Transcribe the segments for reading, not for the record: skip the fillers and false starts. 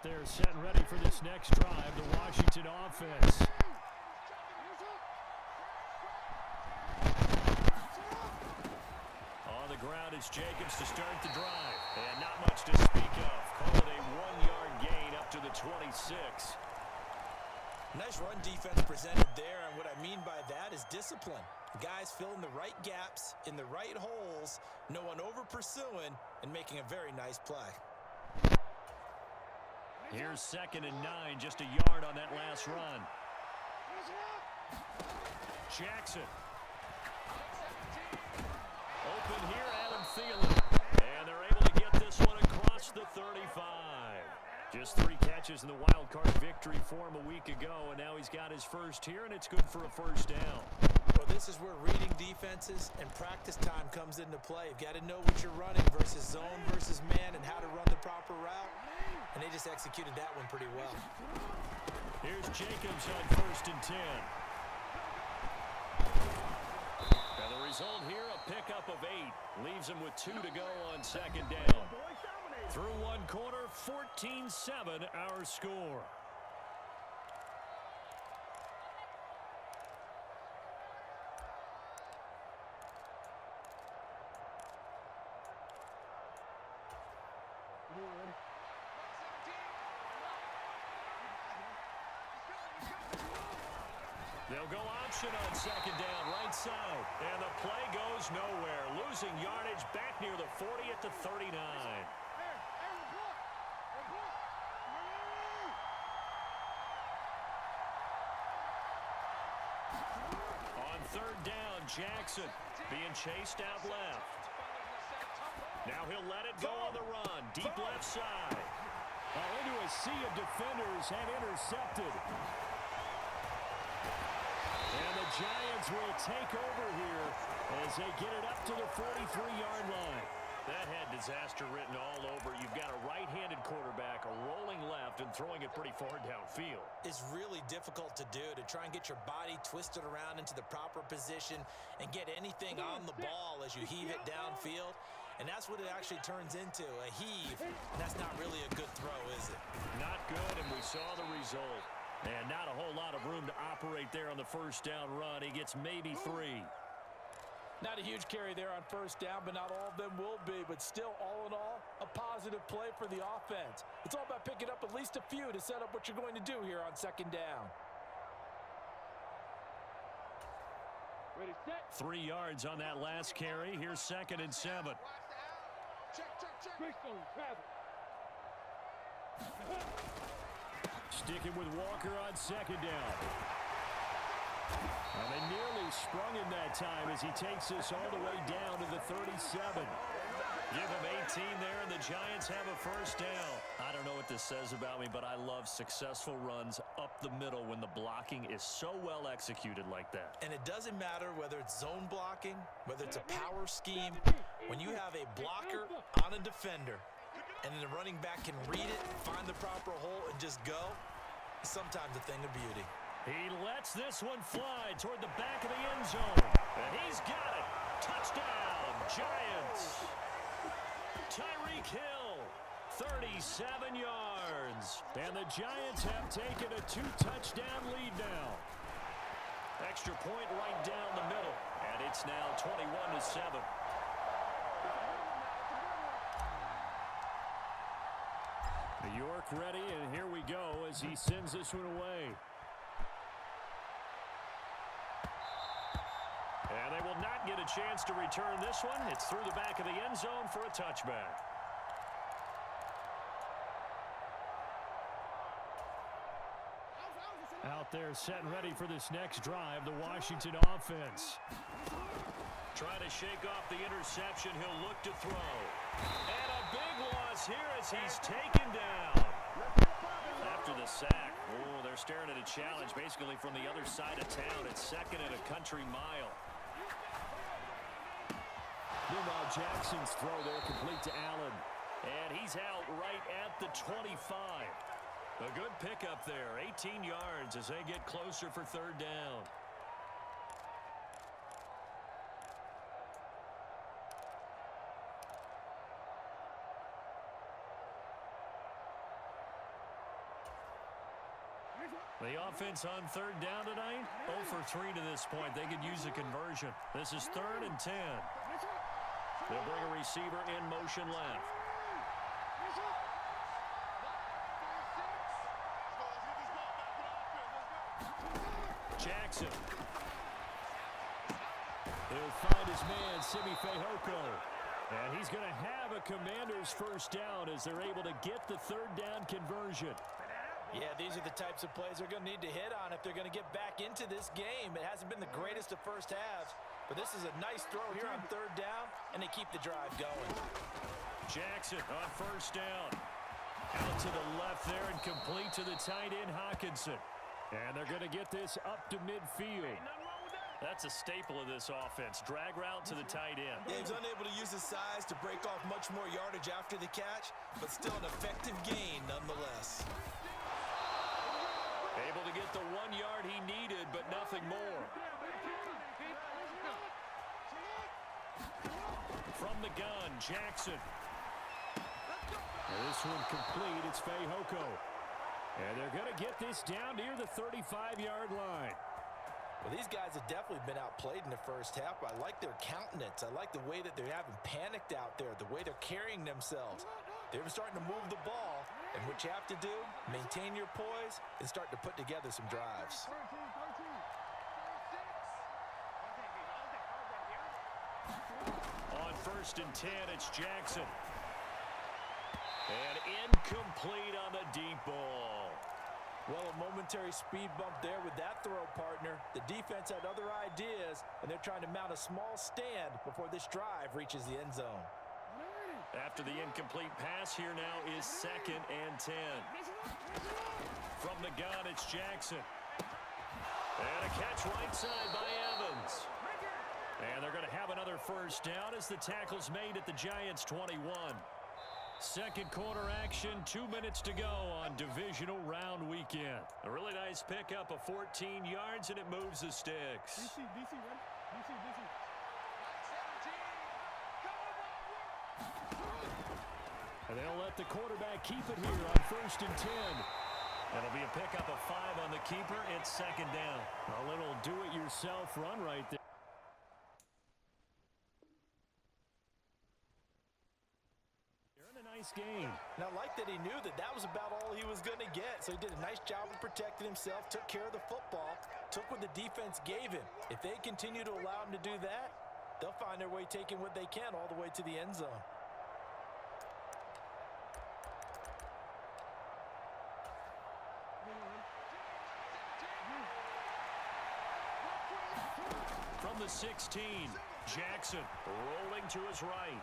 Out there set and ready for this next drive, the Washington offense. On the ground, it's Jacobs to start the drive. And not much to speak of. Call it a 1-yard gain up to the 26. Nice run defense presented there, and what I mean by that is discipline. Guys filling the right gaps in the right holes, no one over-pursuing, and making a very nice play. Here's 2nd and 9, just a yard on that last run. Jackson. Open here, Adam Thielen. And they're able to get this one across the 35. Just 3 catches in the wild card victory for him a week ago, and now he's got his first here, and it's good for a first down. Well, this is where reading defenses and practice time comes into play. You've got to know what you're running versus zone versus man and how to run the proper route, and they just executed that one pretty well. Here's Jacobs on 1st and 10. And the result here, a pickup of 8. Leaves him with 2 to go on 2nd down. Through one quarter, 14-7 our score. They'll go option on 2nd down, right side. And the play goes nowhere. Losing yardage back near the 40 at the 39. On 3rd down, Jackson being chased out left. Now he'll let it go on the run. Deep left side. Into a sea of defenders and intercepted. And the Giants will take over here as they get it up to the 43-yard line. That had disaster written all over. You've got a right-handed quarterback, a rolling left, and throwing it pretty far downfield. It's really difficult to do, to try and get your body twisted around into the proper position and get anything on the ball as you heave it downfield. And that's what it actually turns into, a heave. And that's not really a good throw, is it? Not good, and we saw the result. And not a whole lot of room to operate there on the 1st down run. He gets maybe 3. Not a huge carry there on 1st down, but not all of them will be. But still, all in all, a positive play for the offense. It's all about picking up at least a few to set up what you're going to do here on 2nd down. 3 yards on that last carry. Here's 2nd and 7. Sticking with Walker on 2nd down. And they nearly sprung him that time as he takes this all the way down to the 37. Give him 18 there, and the Giants have a first down. I don't know what this says about me, but I love successful runs up the middle when the blocking is so well executed like that. And it doesn't matter whether it's zone blocking, whether it's a power scheme. When you have a blocker on a defender, and then the running back can read it, find the proper hole, and just go, it's sometimes a thing of beauty. He lets this one fly toward the back of the end zone. And he's got it. Touchdown, Giants. Tyreek Hill, 37 yards. And the Giants have taken a 2-touchdown lead now. Extra point right down the middle. And it's now 21-7. New York ready, and here we go as he sends this one away. And they will not get a chance to return this one. It's through the back of the end zone for a touchback. Out there set and ready for this next drive, the Washington offense. Trying to shake off the interception. He'll look to throw. And a big loss here as he's taken down. After the sack, oh, they're staring at a challenge basically from the other side of town. It's 2nd and a country mile. Meanwhile, Jackson's throw there complete to Allen. And he's out right at the 25. A good pickup there, 18 yards as they get closer for 3rd down. The offense on third down tonight, 0 for 3 to this point. They could use a conversion. This is 3rd and 10. They'll bring a receiver in motion left. Jackson. He'll find his man, Simi Fehoko. And he's going to have a Commander's first down as they're able to get the third down conversion. Yeah, these are the types of plays they're going to need to hit on if they're going to get back into this game. It hasn't been the greatest of first halves, but this is a nice throw here on third down, and they keep the drive going. Jackson on first down. Out to the left there and complete to the tight end, Hawkinson. And they're going to get this up to midfield. That's a staple of this offense. Drag route to the tight end. Yeah, he's unable to use his size to break off much more yardage after the catch, but still an effective gain nonetheless. Able to get the 1 yard he needed, but nothing more. From the gun, Jackson. And this one complete. It's Fehoko. And they're going to get this down near the 35-yard line. Well, these guys have definitely been outplayed in the first half. I like their countenance. I like the way that they haven't panicked out there, the way they're carrying themselves. They're starting to move the ball, and what you have to do, maintain your poise and start to put together some drives. On 1st and 10, it's Jackson. And incomplete on the deep ball. Well, a momentary speed bump there with that throw, partner. The defense had other ideas, and they're trying to mount a small stand before this drive reaches the end zone. After the incomplete pass, here now is 2nd and 10. From the gun, it's Jackson. And a catch right side by Evans. And they're going to have another first down as the tackle's made at the Giants' 21. Second quarter action, 2 minutes to go on divisional round weekend. A really nice pickup of 14 yards, and it moves the sticks. DC, right? DC. And they'll let the quarterback keep it here on 1st and 10. It'll be a pickup of 5 on the keeper. It's 2nd down. A little do-it-yourself run right there. Game. And I like that he knew that that was about all he was going to get. So he did a nice job of protecting himself, took care of the football, took what the defense gave him. If they continue to allow him to do that, they'll find their way taking what they can all the way to the end zone. From the 16, Jackson rolling to his right.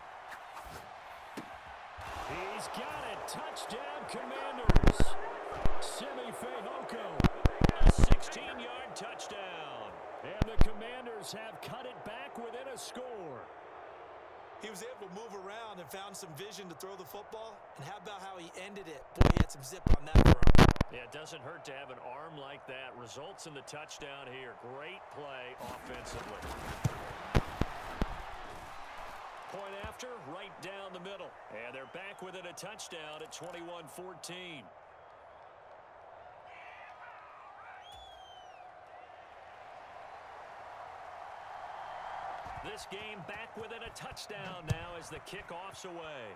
He's got it. Touchdown, Commanders. Simi Fehoko. A 16-yard touchdown. And the Commanders have cut it back within a score. He was able to move around and found some vision to throw the football. And how about how he ended it? Boy, he had some zip on that throw. Yeah, it doesn't hurt to have an arm like that. Results in the touchdown here. Great play offensively. Point after, right down the middle. And they're back within a touchdown at 21-14. This game back within a touchdown now as the kickoff's away.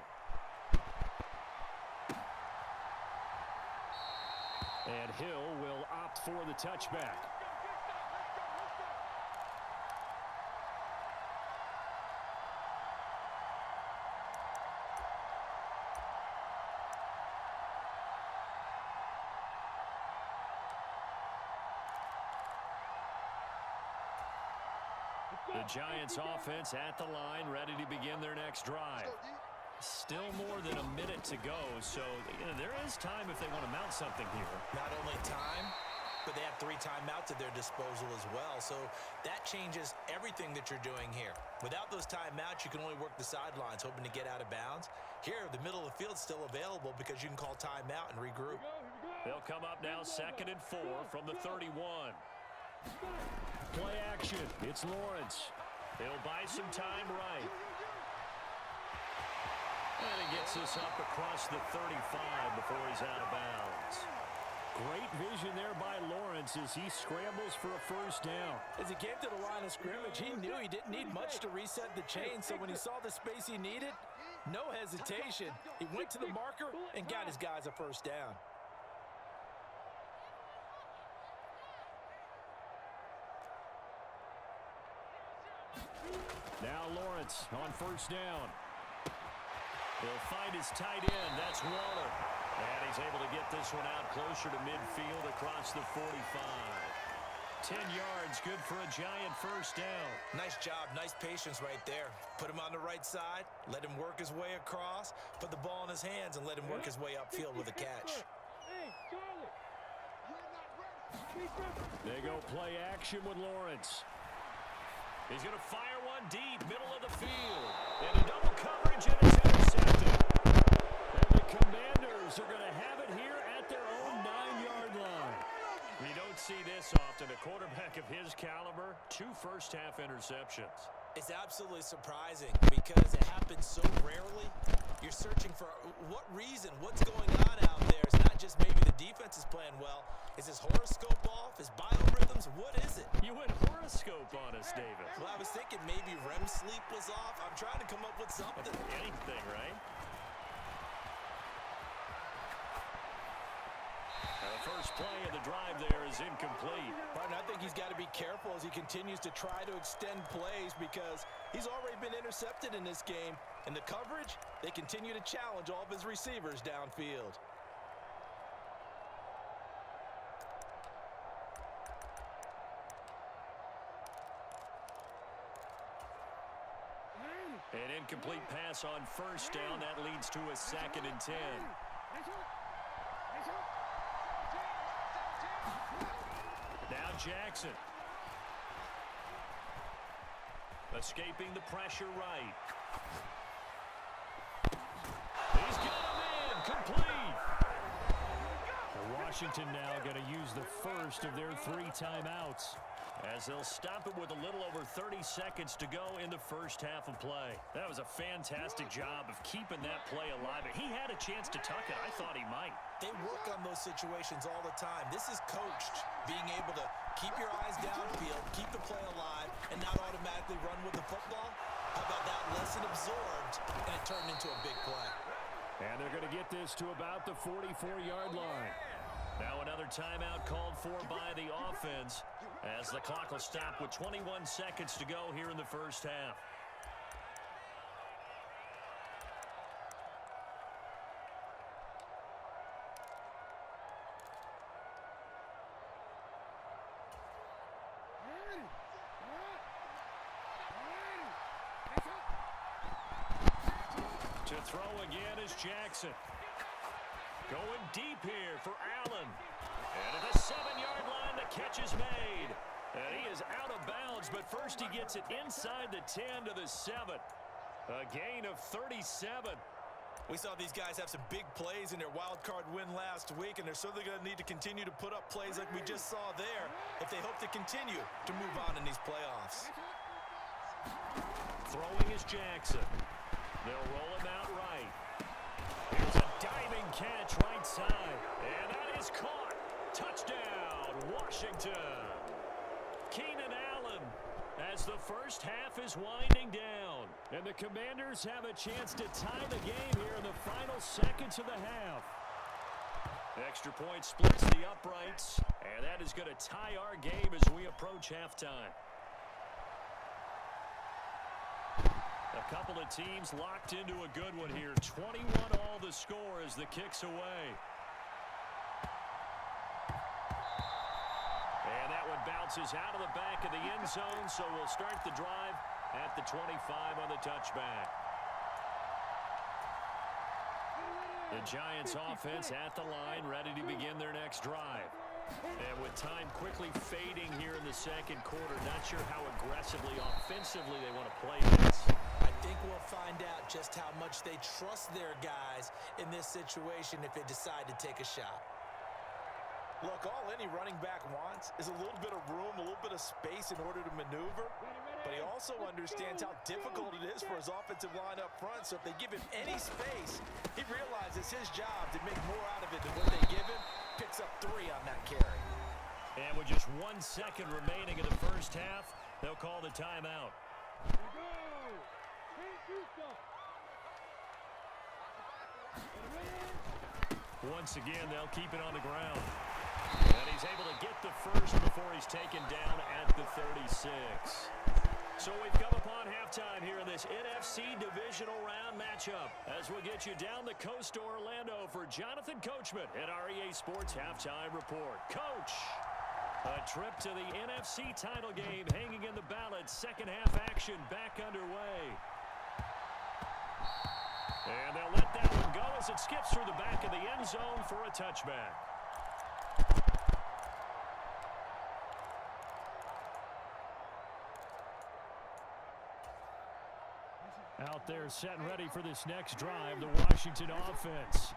And Hill will opt for the touchback. The Giants offense at the line, ready to begin their next drive. Still more than a minute to go, so there is time if they want to mount something here. Not only time, but they have 3 timeouts at their disposal as well, so that changes everything that you're doing here. Without those timeouts, you can only work the sidelines, hoping to get out of bounds. Here, the middle of the field's still available because you can call timeout and regroup. They'll come up now 2nd and 4 from the 31. Play action. It's Lawrence. He'll buy some time right. And he gets us up across the 35 before he's out of bounds. Great vision there by Lawrence as he scrambles for a first down. As he came to the line of scrimmage, he knew he didn't need much to reset the chain, so when he saw the space he needed, no hesitation. He went to the marker and got his guys a first down. Now Lawrence on first down. He'll find his tight end. That's Waller. And he's able to get this one out closer to midfield across the 45. 10 yards, good for a Giant first down. Nice job, nice patience right there. Put him on the right side, let him work his way across, put the ball in his hands, and let him work his way upfield with a catch. They go play action with Lawrence. He's going to fire one deep, middle of the field. Into double coverage, and it's intercepted. And the Commanders are going to have it here at their own 9-yard line. You don't see this often. A quarterback of his caliber, 2 first-half interceptions. It's absolutely surprising because it happens so rarely. You're searching for what reason, what's going on out there. It's not just maybe the defense is playing well. Is his horoscope off? His biorhythms? What is it? You went horoscope on us, David. Well, I was thinking maybe REM sleep was off. I'm trying to come up with something. Anything, right? The first play of the drive there is incomplete. Martin, I think he's got to be careful as he continues to try to extend plays because he's already been intercepted in this game. And the coverage, they continue to challenge all of his receivers downfield. An incomplete pass on first down. That leads to a 2nd and 10. Now Jackson. Escaping the pressure right. He's got him in. Complete. Washington now going to use the first of their 3 timeouts, as they'll stop it with a little over 30 seconds to go in the first half of play. That was a fantastic job of keeping that play alive. He had a chance to tuck it. I thought he might. They work on those situations all the time. This is coached, being able to keep your eyes downfield, keep the play alive, and not automatically run with the football. How about that? Lesson absorbed, and it turned into a big play. And they're going to get this to about the 44-yard line. Now another timeout called for by the offense, as the clock will stop with 21 seconds to go here in the first half. To throw again is Jackson. Going deep here for Allen. And at the 7-yard line, the catch is made. And he is out of bounds, but first he gets it inside the 10 to the 7. A gain of 37. We saw these guys have some big plays in their wild card win last week, and they're certainly going to need to continue to put up plays like we just saw there if they hope to continue to move on in these playoffs. Throwing is Jackson. They'll roll him out right. Here's a diving catch right side. And that is caught. Touchdown, Washington. Keenan Allen as the first half is winding down. And the Commanders have a chance to tie the game here in the final seconds of the half. Extra point splits the uprights. And that is going to tie our game as we approach halftime. A couple of teams locked into a good one here. 21 all the score as the kick's away. And that one bounces out of the back of the end zone, so we'll start the drive at the 25 on the touchback. The Giants offense at the line, ready to begin their next drive. And with time quickly fading here in the second quarter, not sure how aggressively, offensively they want to play this. I think we'll find out just how much they trust their guys in this situation if they decide to take a shot. Look, all any running back wants is a little bit of room, a little bit of space in order to maneuver. But he also understands how difficult it is for his offensive line up front. So if they give him any space, he realizes his job to make more out of it than what they give him. Picks up 3 just 1 second remaining in the first half. They'll call the timeout. Here we go. Can't do stuff. Once again, they'll keep it on the ground. And he's able to get the first before he's taken down at the 36. So we've come upon halftime here in this NFC Divisional Round matchup as we get you down the coast to Orlando for Jonathan Coachman at our EA Sports Halftime Report. Coach, a trip to the NFC title game hanging in the balance. Second half action back underway. And they'll let that one go as it skips through the back of the end zone for a touchback. Out there set and ready for this next drive, the Washington offense.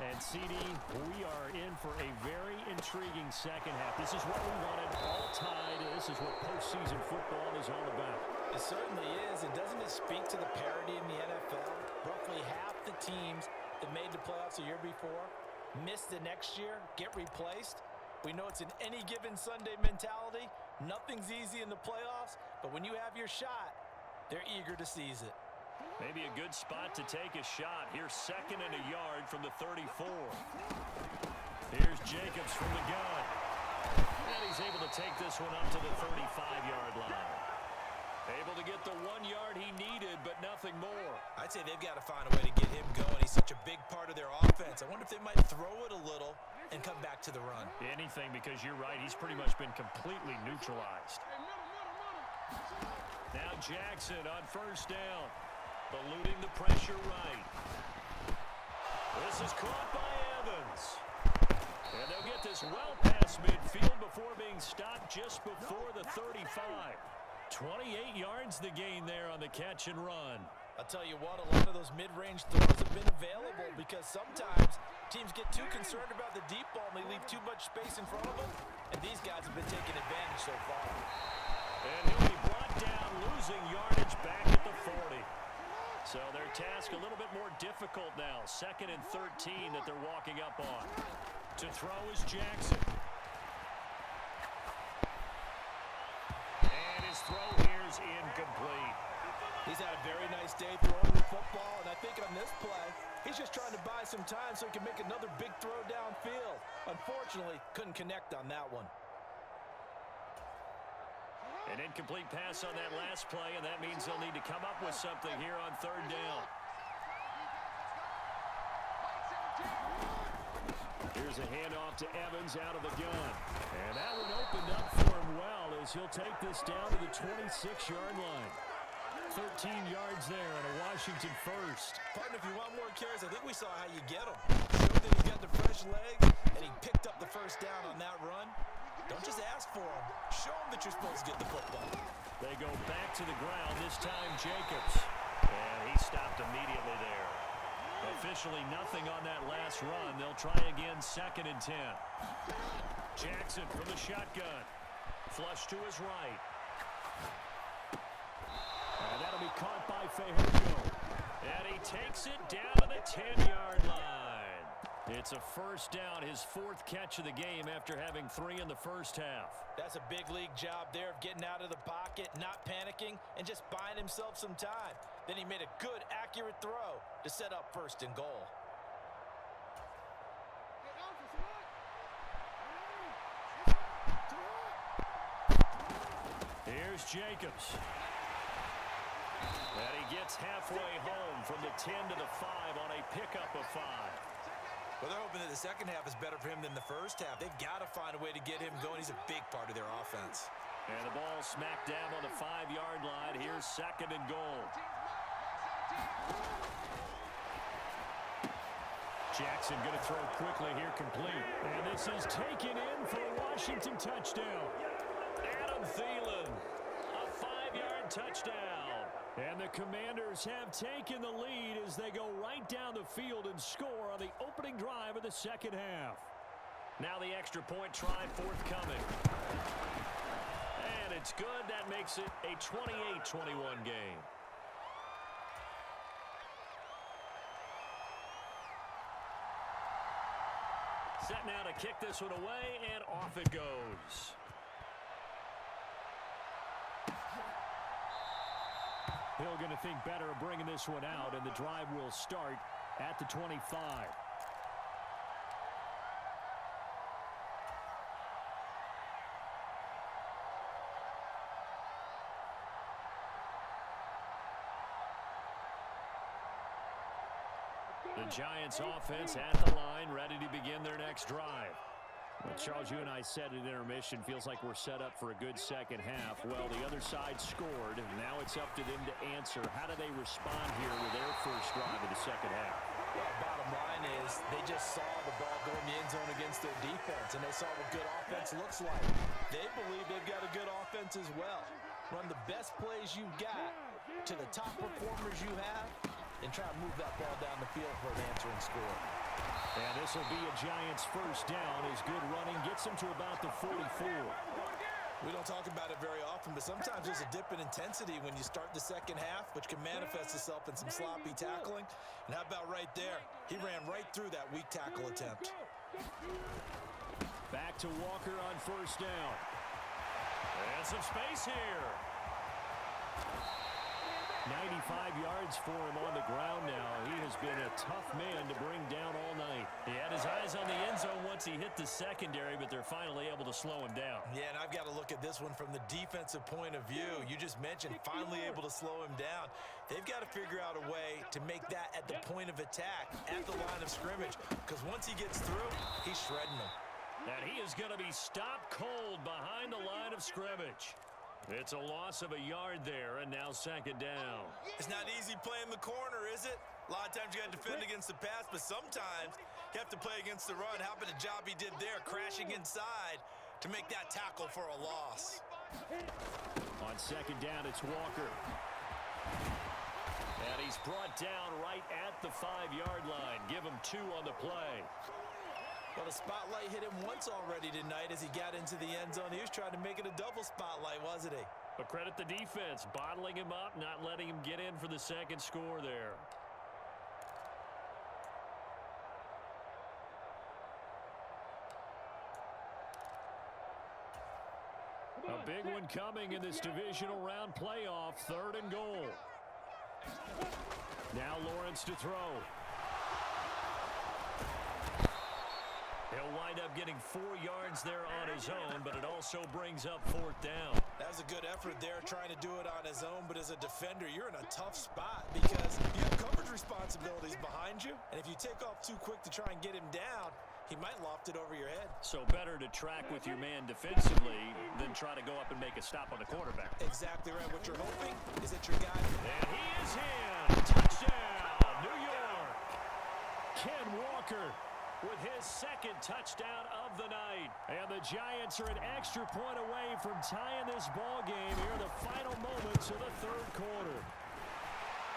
And CD, we are in for a very intriguing second half. This is what we wanted, all tied. This is what postseason football is all about. It certainly is. And doesn't it speak to the parity in the NFL? Roughly half the teams that made the playoffs a year before miss the next year, get replaced. We know it's an any given Sunday mentality. Nothing's easy in the playoffs, but when you have your shot, they're eager to seize it. Maybe a good spot to take a shot. Here's 2nd and a yard from the 34. Here's Jacobs from the gun. And he's able to take this one up to the 35-yard line. Able to get the 1 yard he needed, but nothing more. I'd say they've got to find a way to get him going. He's such a big part of their offense. I wonder if they might throw it a little and come back to the run. Anything, because you're right. He's pretty much been completely neutralized. Now Jackson on first down. Eluding the pressure right. This is caught by Evans. And they'll get this well past midfield before being stopped just before the 35. 28 yards the gain there on the catch and run. I'll tell you what, a lot of those mid-range throws have been available because sometimes teams get too concerned about the deep ball and they leave too much space in front of them. And these guys have been taking advantage so far. And he'll be brought down, losing yardage back at the 40. So their task a little bit more difficult now. 2nd and 13 that they're walking up on. To throw is Jackson. And his throw here is incomplete. He's had a very nice day throwing the football, and I think on this play, he's just trying to buy some time so he can make another big throw downfield. Unfortunately, couldn't connect on that one. An incomplete pass on that last play, and that means they'll need to come up with something here on 3rd down. Here's a handoff to Evans out of the gun. And that one opened up for him well as he'll take this down to the 26-yard line. 13 yards there and a Washington first. Partner, if you want more carries, I think we saw how you get them. Showed that he got the fresh legs, and he picked up the first down on that run. Don't just ask for them. Show them that you're supposed to get the football. They go back to the ground, this time Jacobs. And he stopped immediately there. Officially nothing on that last run. They'll try again 2nd and 10. Jackson from the shotgun. Flush to his right. And that'll be caught by Fejojo. And he takes it down to the 10-yard line. It's a first down, his 4th catch of the game after having 3 in the first half. That's a big league job there of getting out of the pocket, not panicking, and just buying himself some time. Then he made a good, accurate throw to set up 1st and goal. Here's Jacobs. And he gets halfway home from the 10 to the 5 on a pickup of 5. Well, they're hoping that the second half is better for him than the first half. They've got to find a way to get him going. He's a big part of their offense. And the ball smacked down on the 5-yard line. Here's 2nd and goal. Jackson going to throw quickly here, complete. And this is taken in for a Washington touchdown. Adam Thielen, a 5-yard touchdown. And the Commanders have taken the lead as they go right down the field and score on the opening drive of the second half. Now the extra point try forthcoming. And it's good. That makes it a 28-21 game. Set now to kick this one away, and off it goes. Hill going to think better of bringing this one out, and the drive will start at the 25. The Giants offense at the line, ready to begin their next drive. Well, Charles, you and I said at intermission, feels like we're set up for a good second half. Well, the other side scored, and now it's up to them to answer. How do they respond here with their first drive of the second half? Well, bottom line is they just saw the ball go in the end zone against their defense, and they saw what good offense looks like. They believe they've got a good offense as well. Run the best plays you've got to the top performers you have, and try to move that ball down the field for an answering score. And this will be a Giants first down as good running gets them to about the 44. We don't talk about it very often, but sometimes there's a dip in intensity when you start the second half, which can manifest itself in some sloppy tackling. And how about right there? He ran right through that weak tackle attempt. Back to Walker on first down. And some space here. 95 yards for him on the ground now. He has been a tough man to bring down all night. He had his eyes on the end zone once he hit the secondary, but they're finally able to slow him down. Yeah, and I've got to look at this one from the defensive point of view. You just mentioned finally able to slow him down. They've got to figure out a way to make that at the point of attack, at the line of scrimmage, because once he gets through, he's shredding them. And he is going to be stopped cold behind the line of scrimmage. It's a loss of a yard there, and now second down. It's not easy playing the corner, is it? A lot of times you got to defend against the pass, but sometimes you have to play against the run. How about the job he did there, crashing inside to make that tackle for a loss? On second down, it's Walker. And he's brought down right at the 5-yard line. Give him 2 on the play. Well, the spotlight hit him once already tonight as he got into the end zone. He was trying to make it a double spotlight, wasn't he? But credit the defense, bottling him up, not letting him get in for the second score there. A big one coming in this divisional round playoff, 3rd and goal. Now Lawrence to throw. He'll wind up getting 4 yards there on his own, but it also brings up 4th down. That was a good effort there, trying to do it on his own, but as a defender, you're in a tough spot because you have coverage responsibilities behind you, and if you take off too quick to try and get him down, he might loft it over your head. So better to track with your man defensively than try to go up and make a stop on the quarterback. Exactly right. What you're hoping is that your guy... And he is in. Touchdown, New York. Ken Walker with his 2nd touchdown of the night. And the Giants are an extra point away from tying this ball game here in the final moments of the 3rd quarter.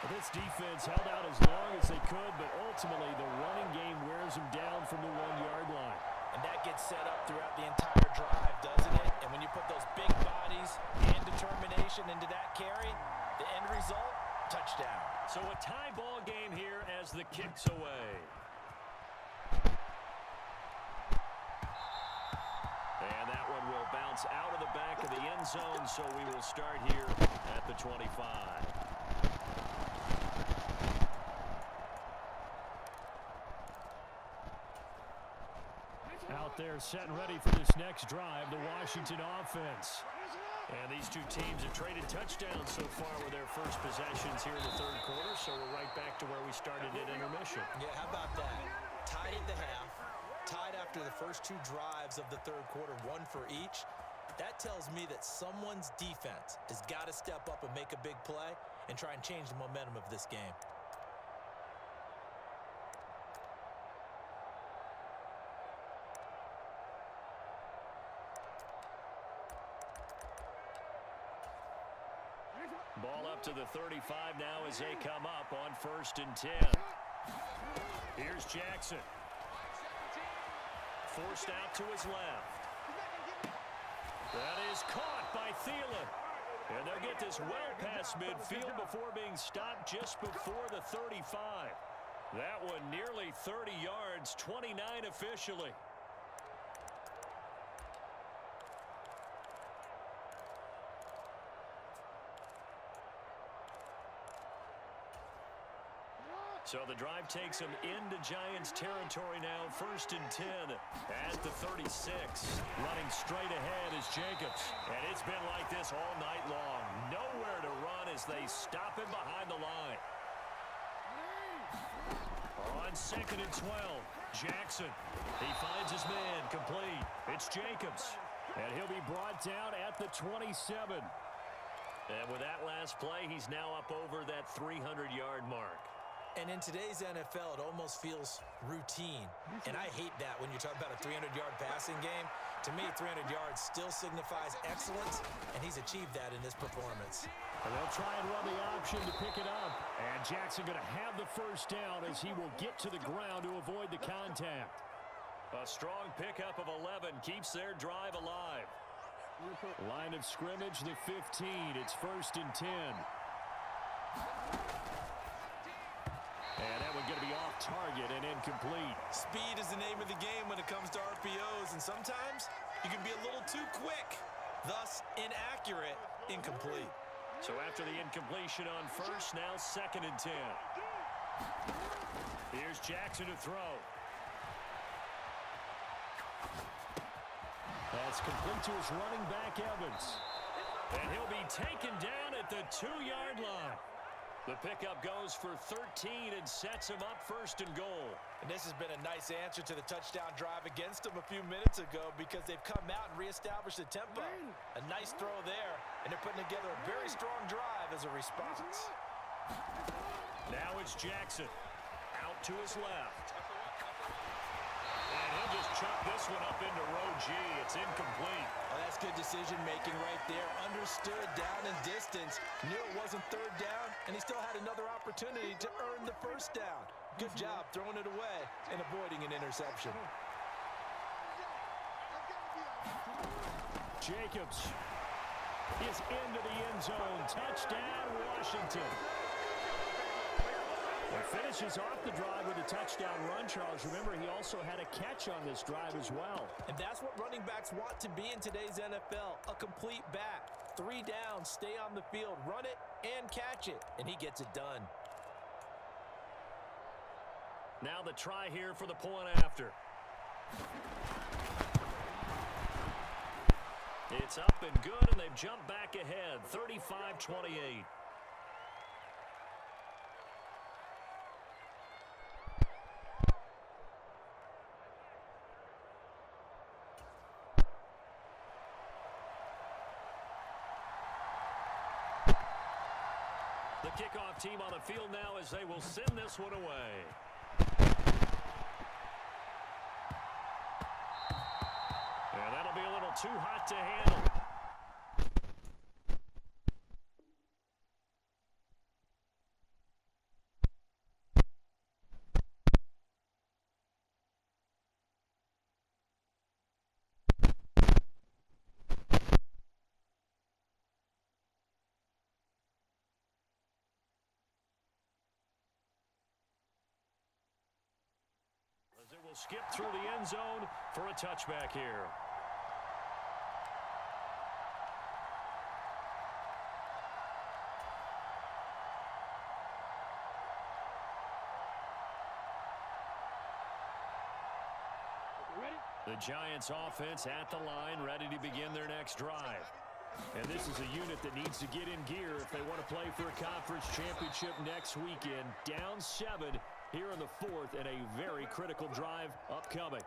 This defense held out as long as they could, but ultimately the running game wears them down from the 1-yard line. And that gets set up throughout the entire drive, doesn't it? And when you put those big bodies and determination into that carry, the end result, touchdown. So a tie ball game here as the kick's away. And that one will bounce out of the back of the end zone, so we will start here at the 25. Out there set and ready for this next drive, the Washington offense. And these two teams have traded touchdowns so far with their first possessions here in the 3rd quarter, so we're right back to where we started at intermission. Yeah, how about that? Tied at the half, tied after the first 2 drives of the 3rd quarter, 1 for each. That tells me that someone's defense has got to step up and make a big play and try and change the momentum of this game. Ball up to the 35 now as they come up on 1st and 10. Here's Jackson. Forced out to his left. That is caught by Thielen. And they'll get this well past midfield before being stopped just before the 35. That one nearly 30 yards, 29 officially. So the drive takes him into Giants territory now, 1st and 10 at the 36. Running straight ahead is Jacobs. And it's been like this all night long. Nowhere to run as they stop him behind the line. On 2nd and 12, Jackson. He finds his man, complete. It's Jacobs. And he'll be brought down at the 27. And with that last play, he's now up over that 300-yard mark. And in today's NFL, it almost feels routine. And I hate that when you're talking about a 300-yard passing game. To me, 300 yards still signifies excellence, and he's achieved that in this performance. And they'll try and run the option to pick it up. And Jackson going to have the first down as he will get to the ground to avoid the contact. A strong pickup of 11 keeps their drive alive. Line of scrimmage, the 15. It's 1st and 10. And that one going to be off target and incomplete. Speed is the name of the game when it comes to RPOs, and sometimes you can be a little too quick, thus inaccurate, incomplete. So after the incompletion on first, now 2nd and 10. Here's Jackson to throw. That's complete to his running back, Evans. And he'll be taken down at the 2-yard line. The pickup goes for 13 and sets him up 1st and goal. And this has been a nice answer to the touchdown drive against them a few minutes ago because they've come out and reestablished the tempo. A nice throw there, and they're putting together a very strong drive as a response. Now it's Jackson. Out to his left. And he'll just chop this one up into row G. It's incomplete. Oh, that's good decision-making right there. Understood down and distance. Knew it wasn't 3rd down, and he still had another opportunity to earn the 1st down. Good job throwing it away and avoiding an interception. Jacobs is into the end zone. Touchdown, Washington. He finishes off the drive with a touchdown run, Charles. Remember, he also had a catch on this drive as well. And that's what running backs want to be in today's NFL, a complete back. 3 downs, stay on the field, run it, and catch it. And he gets it done. Now the try here for the point after. It's up and good, and they've jumped back ahead, 35-28. The kickoff team on the field now as they will send this one away. And that'll be a little too hot to handle. As it will skip through the end zone for a touchback here. The Giants offense at the line, ready to begin their next drive. And this is a unit that needs to get in gear if they want to play for a conference championship next weekend. Down 7 here in the 4th, and a very critical drive upcoming.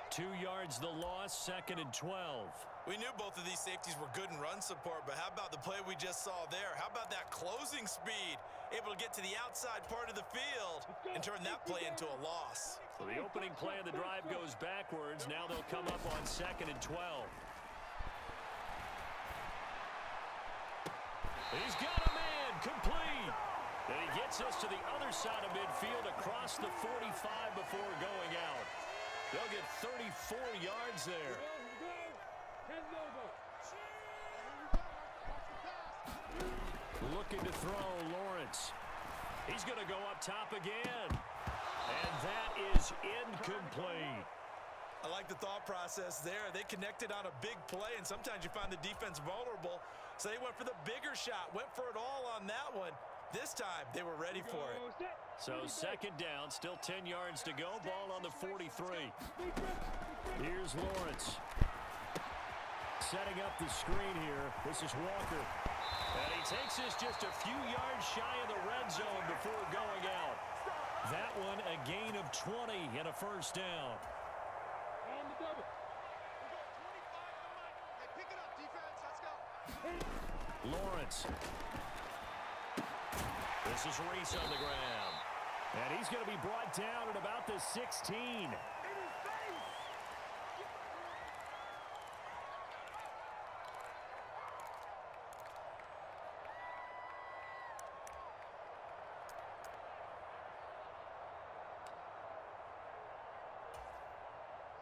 2 yards the loss, 2nd and 12. We knew both of these safeties were good in run support, but how about the play we just saw there? How about that closing speed? Able to get to the outside part of the field and turn that play into a loss. So the opening play of the drive goes backwards. Now they'll come up on 2nd and 12. He's got a man, complete. And he gets us to the other side of midfield across the 45 before going out. They'll get 34 yards there. Looking to throw, Lawrence. He's going to go up top again. And that is incomplete. I like the thought process there. They connected on a big play, and sometimes you find the defense vulnerable. So they went for the bigger shot, went for it all on that one. This time, they were ready for it. So second down, still 10 yards to go. Ball on the 43. Here's Lawrence. Setting up the screen here. This is Walker. And he takes this just a few yards shy of the red zone before going out. That one a gain of 20 and a first down. On the double. Pick it up, defense. Let's go. Lawrence. This is Reese on the ground. And he's going to be brought down at about the 16.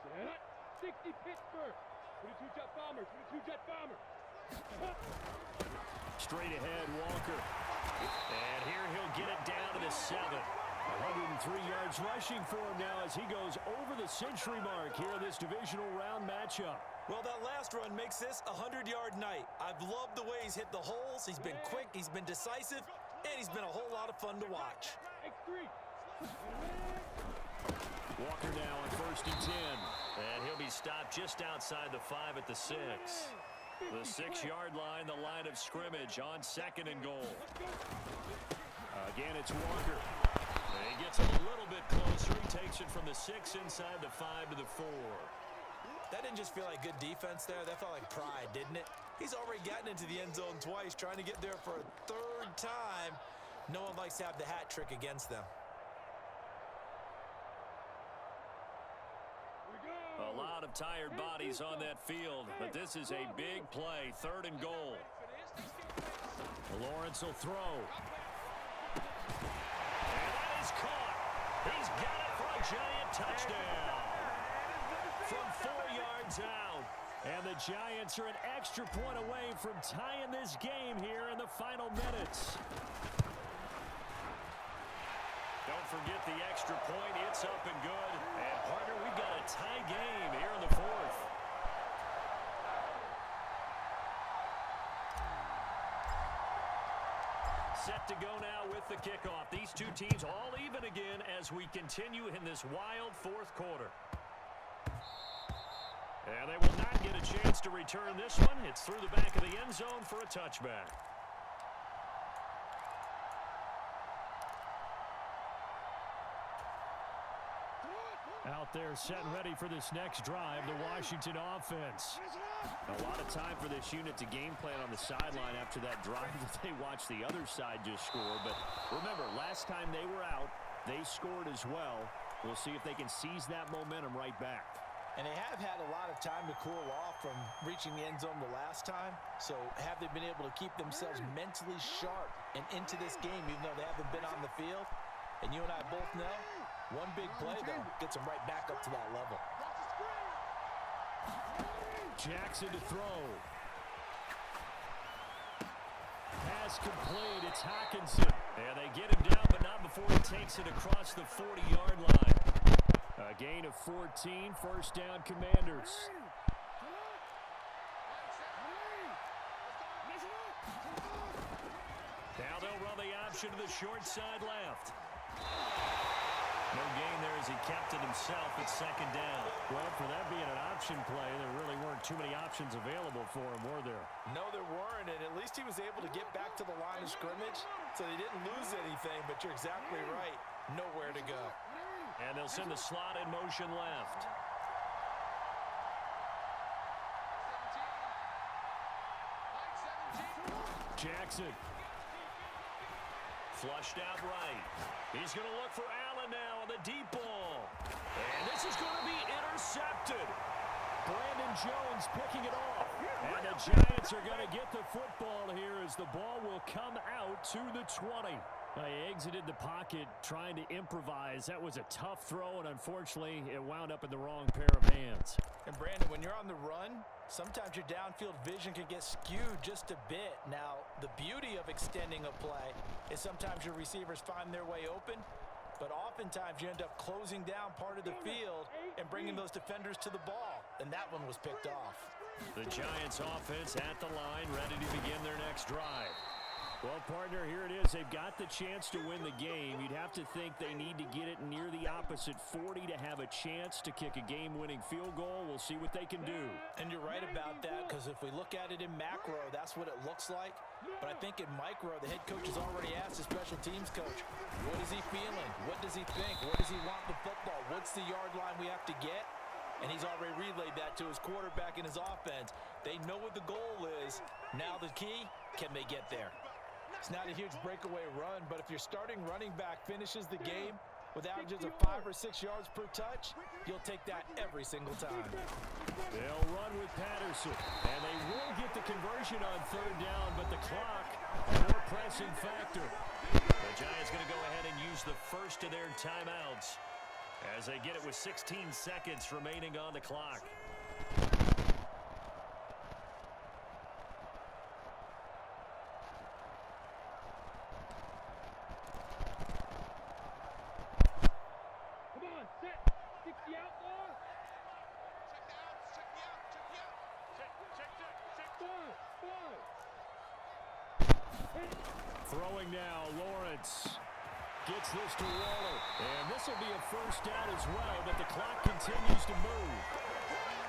Set up. 60 Pittsburgh. 22 Jet Bombers. 22 Jet Bombers. Straight ahead, Walker. And here he'll get it down to the 7. 103 yards rushing for him now as he goes over the century mark here in this divisional round matchup. Well, that last run makes this a 100-yard night. I've loved the way he's hit the holes. He's been quick, he's been decisive, and he's been a whole lot of fun to watch. X3. Walker now on 1st and 10. And he'll be stopped just outside the 5 at the 6. The 6-yard line, the line of scrimmage on 2nd and goal. Again, it's Walker. And he gets it a little bit closer. He takes it from the 6 inside the 5 to the 4. That didn't just feel like good defense there. That felt like pride, didn't it? He's already gotten into the end zone twice, trying to get there for a 3rd time. No one likes to have the hat trick against them. A lot of tired bodies on that field, but this is a big play. 3rd and goal. Lawrence will throw. And that is caught. He's got it for a giant touchdown. From 4 yards out. And the Giants are an extra point away from tying this game here in the final minutes. Don't forget the extra point. It's up and good. And, partner, we've got a tie game here in the 4th. Set to go now with the kickoff. These two teams all even again as we continue in this wild 4th quarter. And they will not get a chance to return this one. It's through the back of the end zone for a touchback. Out there set and ready for this next drive, the Washington offense. A lot of time for this unit to game plan on the sideline after that drive that they watched the other side just score. But remember, last time they were out, they scored as well. We'll see if they can seize that momentum right back. And they have had a lot of time to cool off from reaching the end zone the last time. So have they been able to keep themselves mentally sharp and into this game even though they haven't been on the field? And you and I both know, one big play, though, gets them right back up to that level. Jackson to throw. Pass complete. It's Hawkinson. And they get him down, but not before he takes it across the 40-yard line. A gain of 14, 1st down, Commanders. Now they'll run the option to the short side left. No gain there as he kept it himself at 2nd down. Well, for that being an option play, there really weren't too many options available for him, were there? No, there weren't, and at least he was able to get back to the line of scrimmage, so they didn't lose anything, but you're exactly right. Nowhere to go. And they'll send the slot in motion left. Jackson. Flushed out right. He's going to look for Allen now on the deep ball. And this is going to be intercepted. Brandon Jones picking it off. And the Giants are going to get the football here as the ball will come out to the 20. He exited the pocket trying to improvise. That was a tough throw, and unfortunately, it wound up in the wrong pair of hands. And Brandon, when you're on the run, sometimes your downfield vision can get skewed just a bit. Now, the beauty of extending a play is sometimes your receivers find their way open, but oftentimes you end up closing down part of the field and bringing those defenders to the ball, and that one was picked off. The Giants offense at the line, ready to begin their next drive. Well, partner, here it is. They've got the chance to win the game. You'd have to think they need to get it near the opposite 40 to have a chance to kick a game-winning field goal. We'll see what they can do. And you're right about that, because if we look at it in macro, that's what it looks like. But I think in micro, the head coach has already asked the special teams coach, what is he feeling? What does he think? What does he want the football? What's the yard line we have to get? And he's already relayed that to his quarterback and his offense. They know what the goal is. Now the key, can they get there? It's not a huge breakaway run, but if your starting running back finishes the game with averages of 5 or 6 yards per touch, you'll take that every single time. They'll run with Patterson, and they will get the conversion on third down, but the clock, a more pressing factor. The Giants going to go ahead and use the first of their timeouts as they get it with 16 seconds remaining on the clock. Throwing now, Lawrence gets this to Waller. And this will be a first down as well, but the clock continues to move.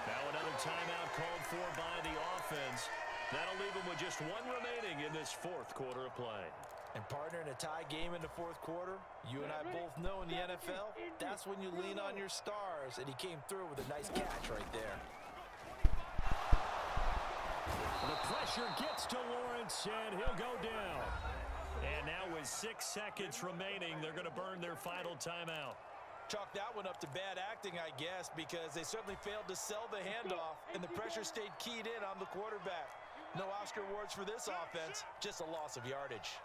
Now another timeout called for by the offense. That'll leave them with just one remaining in this fourth quarter of play. And partner, in a tie game in the fourth quarter, you and I both know in the NFL, that's when you lean on your stars, and he came through with a nice catch right there. The pressure gets to Lawrence, and he'll go down. And now with 6 seconds remaining, they're going to burn their final timeout. Chalk that one up to bad acting, I guess, because they certainly failed to sell the handoff, and the pressure stayed keyed in on the quarterback. No Oscar awards for this offense, just a loss of yardage.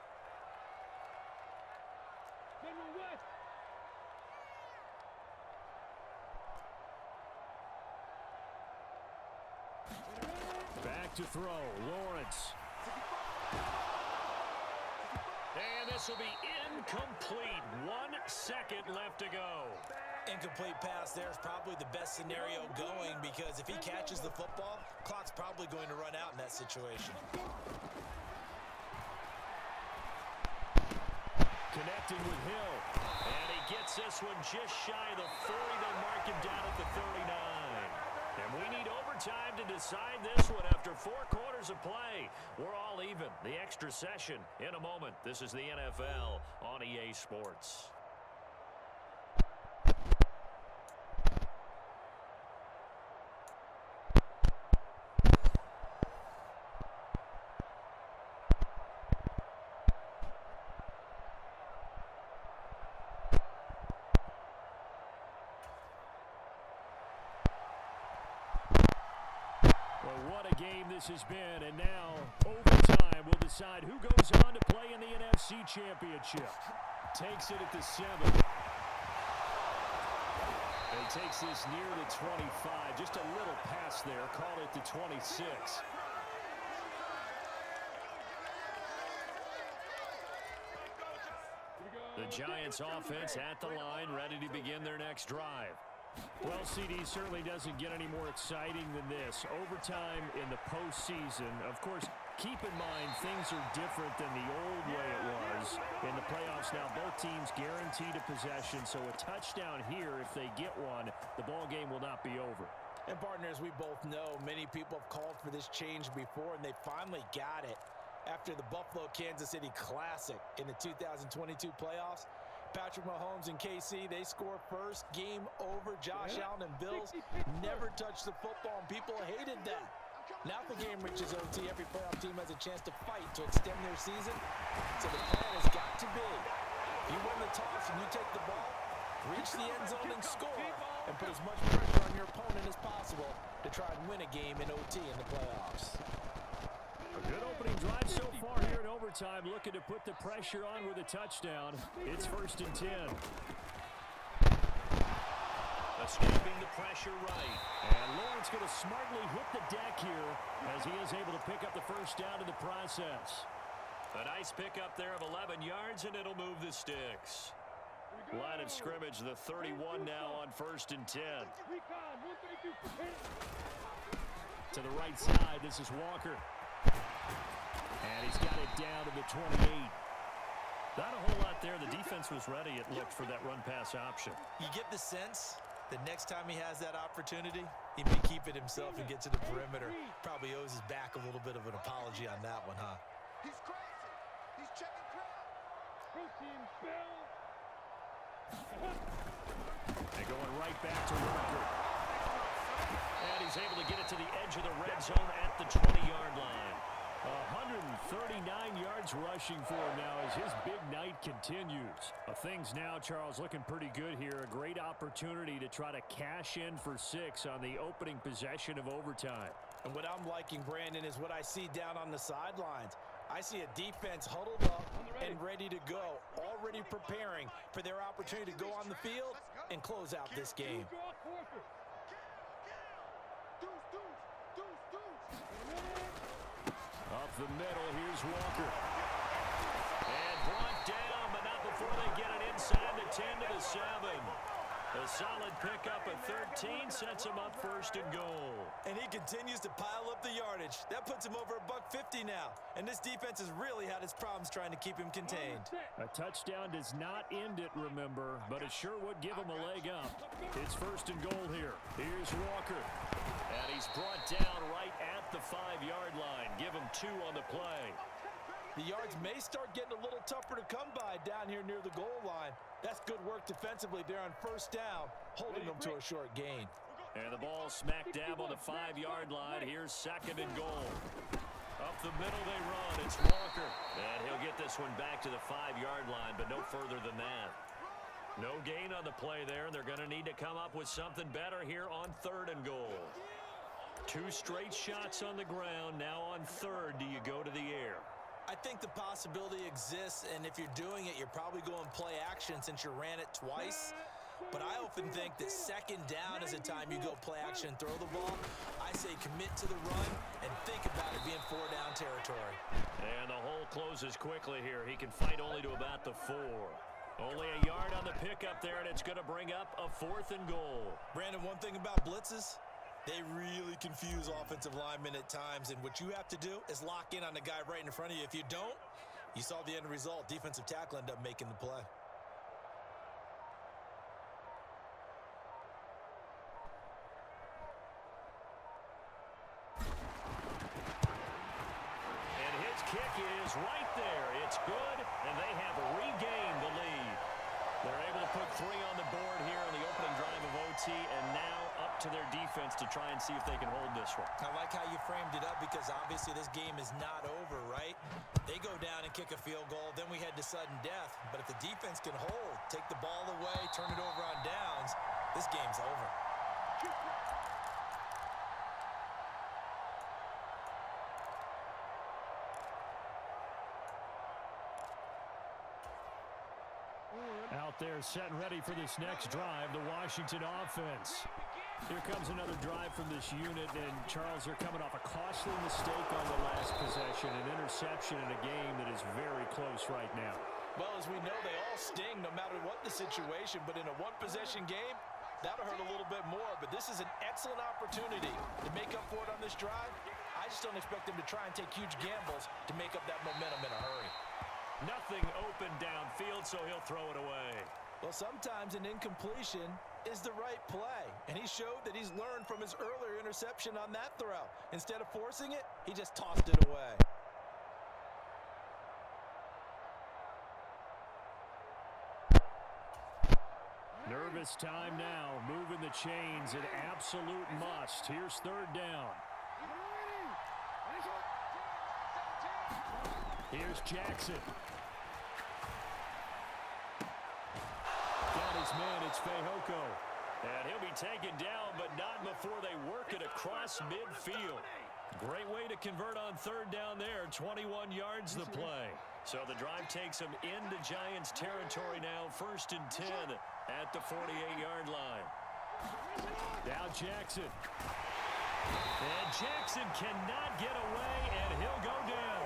Back to throw, Lawrence. And this will be incomplete. 1 second left to go. Incomplete pass there is probably the best scenario going, because if he catches the football, clock's probably going to run out in that situation. Connecting with Hill. And he gets this one just shy of the 40. They mark him down at the 39. And we need overtime to decide this one after 4 quarters of play. We're all even. The extra session in a moment. This is the NFL on EA Sports. What a game this has been, and now overtime will decide who goes on to play in the NFC Championship. Takes it at the 7. And takes this near the 25. Just a little pass there. Call it the 26. The Giants offense at the line, ready to begin their next drive. Well, CD, certainly doesn't get any more exciting than this. Overtime in the postseason. Of course, keep in mind things are different than the old way it was. In the playoffs now, both teams guaranteed a possession, so a touchdown here, if they get one, the ball game will not be over. And partners, we both know many people have called for this change before, and they finally got it. After the Buffalo-Kansas City Classic in the 2022 playoffs, Patrick Mahomes and KC, they score first, game over. Josh Allen and Bills never touched the football, and people hated that. Now if the game reaches OT, every playoff team has a chance to fight to extend their season. So the plan has got to be, you win the toss and you take the ball, reach the end zone and score, and put as much pressure on your opponent as possible to try and win a game in OT in the playoffs. A good opening drive so far here in overtime, looking to put the pressure on with a touchdown. It's 1st and 10. Escaping the pressure right. And Lawrence going to smartly hit the deck here as he is able to pick up the first down in the process. A nice pickup there of 11 yards, and it'll move the sticks. Line of scrimmage, the 31 now on 1st and 10. To the right side, this is Walker. And he's got it down to the 28. Not a whole lot there. The defense was ready, it looked, for that run-pass option. You get the sense that next time he has that opportunity, he may keep it himself and get to the perimeter. Probably owes his back a little bit of an apology on that one, huh? He's crazy. He's checking crowd. Protein Bill. And going right back to Walker. And he's able to get it to the edge of the red zone at the 20-yard line. 139 yards rushing for him now as his big night continues. Things now, Charles, looking pretty good here. A great opportunity to try to cash in for 6 on the opening possession of overtime. And what I'm liking, Brandon, is what I see down on the sidelines. I see a defense huddled up and ready to go, already preparing for their opportunity to go on the field and close out this game. Up the middle, here's Walker. And brought down, but not before they get it inside the 10 to the 7. A solid pickup of 13 sets him up first and goal. And he continues to pile up the yardage. That puts him over $150 now. And this defense has really had its problems trying to keep him contained. A touchdown does not end it, remember, but it sure would give him a leg up. It's first and goal here. Here's Walker. And he's brought down right at the 5-yard line. Give him 2 on the play. The yards may start getting a little tougher to come by down here near the goal line. That's good work defensively there on first down, holding them to a short gain. And the ball smack dab on the 5-yard line. Here's second and goal. Up the middle they run. It's Walker. And he'll get this one back to the 5-yard line, but no further than that. No gain on the play there, and they're going to need to come up with something better here on third and goal. 2 straight shots on the ground. Now on third, do you go to the air? I think the possibility exists, and if you're doing it, you're probably going play action since you ran it twice. But I often think that second down is a time you go play action and throw the ball. I say commit to the run and think about it being 4-down territory. And the hole closes quickly here. He can fight only to about the 4. Only a yard on the pickup there, and it's going to bring up a 4th and goal. Brandon, one thing about blitzes, they really confuse offensive linemen at times, and what you have to do is lock in on the guy right in front of you. If you don't, you saw the end result. Defensive tackle ended up making the play. And his kick is right there. It's good, and they have regained the lead. They're able to put 3 on the board here on the opening drive of OT, and now up to their defense to try and see if they can hold this one. I like how you framed it up because obviously this game is not over, right? They go down and kick a field goal, then we head to sudden death. But if the defense can hold, take the ball away, turn it over on downs, this game's over. Out there set and ready for this next drive, the Washington offense. Here comes another drive from this unit, and Charles, they're coming off a costly mistake on the last possession, an interception in a game that is very close right now. Well, as we know, they all sting no matter what the situation, but in a one-possession game, that'll hurt a little bit more. But this is an excellent opportunity to make up for it on this drive. I just don't expect them to try and take huge gambles to make up that momentum in a hurry. Nothing open downfield, so he'll throw it away. Well, sometimes an incompletion is the right play, and he showed that he's learned from his earlier interception on that throw. Instead of forcing it, he just tossed it away. Nervous time now, moving the chains, an absolute must. Here's third down. Here's Jackson. Got his man, it's Fehoko. And he'll be taken down, but not before they work it across midfield. Great way to convert on third down there. 21 yards the play. So the drive takes them into Giants territory now. 1st and 10 at the 48-yard line. Now Jackson. And Jackson cannot get away, and he'll go down.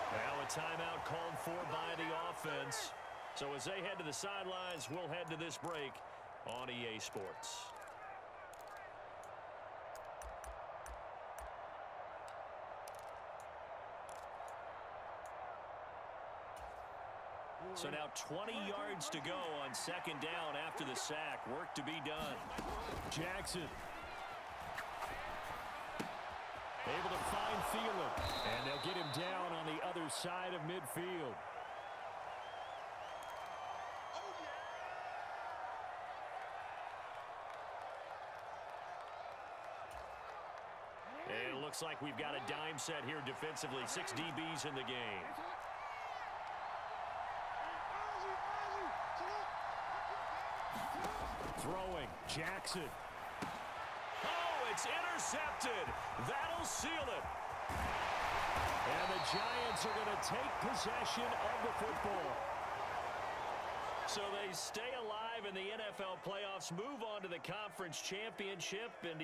Now a timeout called for by the offense. So as they head to the sidelines, we'll head to this break on EA Sports. So now 20 yards to go on second down after the sack. Work to be done. Jackson. Able to find Thielen. And they'll get him down on the other side of midfield. And it looks like we've got a dime set here defensively. 6 DBs in the game. Throwing. Jackson. Oh, it's intercepted. That'll seal it. And the Giants are going to take possession of the football. So they stay alive in the NFL playoffs, move on to the conference championship, and